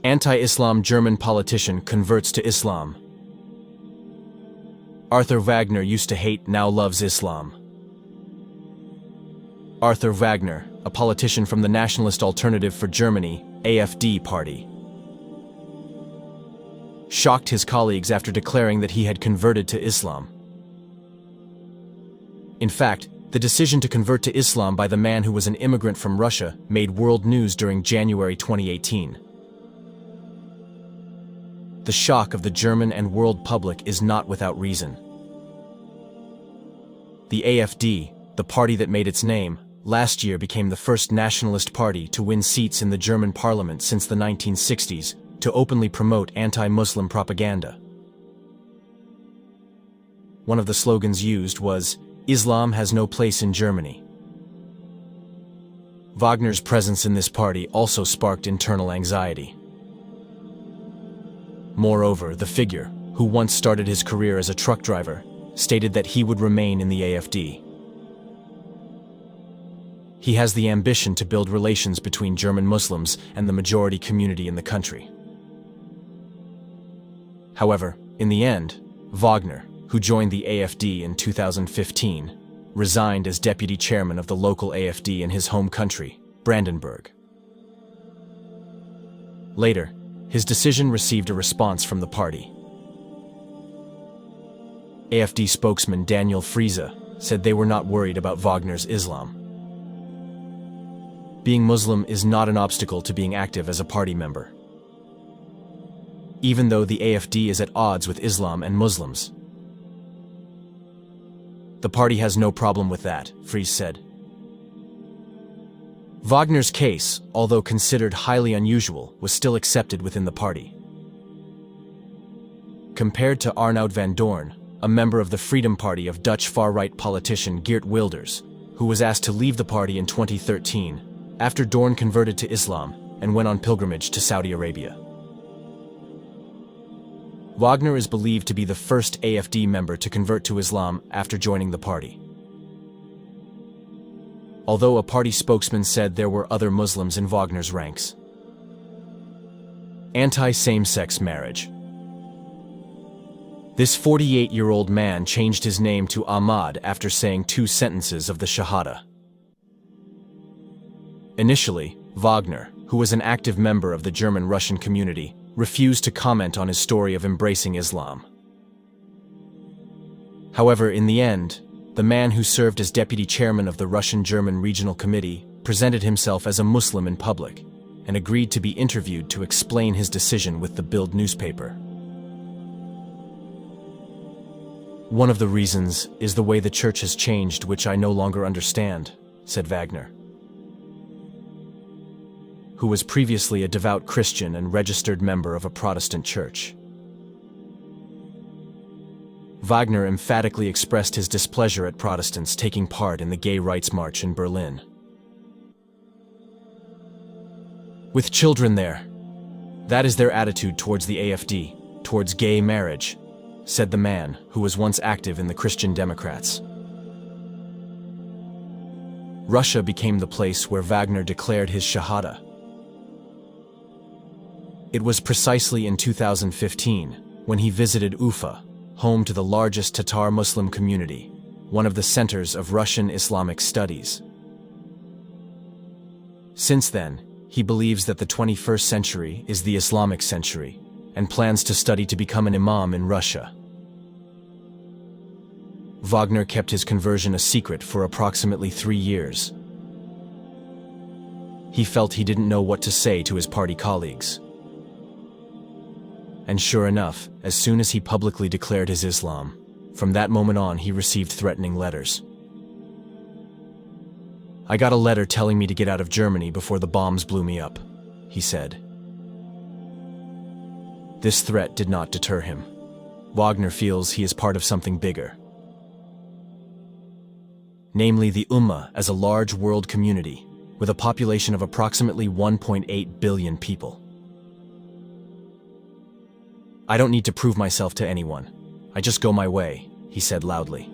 Anti-Islam German politician converts to Islam. Arthur Wagner used to hate, now loves Islam. Arthur Wagner, a politician from the Nationalist Alternative for Germany, AfD party, shocked his colleagues after declaring that he had converted to Islam. In fact, the decision to convert to Islam by the man who was an immigrant from Russia made world news during January 2018. The shock of the German and world public is not without reason. The AfD, the party that made its name, last year became the first nationalist party to win seats in the German parliament since the 1960s to openly promote anti-Muslim propaganda. One of the slogans used was, "Islam has no place in Germany." Wagner's presence in this party also sparked internal anxiety. Moreover, the figure, who once started his career as a truck driver, stated that he would remain in the AfD. He has the ambition to build relations between German Muslims and the majority community in the country. However, in the end, Wagner, who joined the AfD in 2015, resigned as deputy chairman of the local AfD in his home country, Brandenburg. Later, his decision received a response from the party. AfD spokesman Daniel Friese said they were not worried about Wagner's Islam. Being Muslim is not an obstacle to being active as a party member. Even though the AfD is at odds with Islam and Muslims. The party has no problem with that, Friese said. Wagner's case, although considered highly unusual, was still accepted within the party. Compared to Arnoud van Doorn, a member of the Freedom Party of Dutch far-right politician Geert Wilders, who was asked to leave the party in 2013 after Doorn converted to Islam and went on pilgrimage to Saudi Arabia. Wagner is believed to be the first AfD member to convert to Islam after joining the party. Although a party spokesman said there were other Muslims in Wagner's ranks. Anti-same-sex marriage. This 48-year-old man changed his name to Ahmad after saying 2 sentences of the Shahada. Initially, Wagner, who was an active member of the German-Russian community, refused to comment on his story of embracing Islam. However, in the end, the man who served as deputy chairman of the Russian-German Regional Committee presented himself as a Muslim in public and agreed to be interviewed to explain his decision with the Bild newspaper. "One of the reasons is the way the church has changed, which I no longer understand," said Wagner, who was previously a devout Christian and registered member of a Protestant church. Wagner emphatically expressed his displeasure at Protestants taking part in the Gay Rights March in Berlin. "With children there. That is their attitude towards the AfD, towards gay marriage," said the man who was once active in the Christian Democrats. Russia became the place where Wagner declared his Shahada. It was precisely in 2015 when he visited Ufa, home to the largest Tatar Muslim community, one of the centers of Russian Islamic studies. Since then, he believes that the 21st century is the Islamic century and plans to study to become an imam in Russia. Wagner kept his conversion a secret for approximately 3 years. He felt he didn't know what to say to his party colleagues. And sure enough, as soon as he publicly declared his Islam, from that moment on he received threatening letters. "I got a letter telling me to get out of Germany before the bombs blew me up," he said. This threat did not deter him. Wagner feels he is part of something bigger. Namely the Ummah as a large world community, with a population of approximately 1.8 billion people. "I don't need to prove myself to anyone. I just go my way," he said loudly.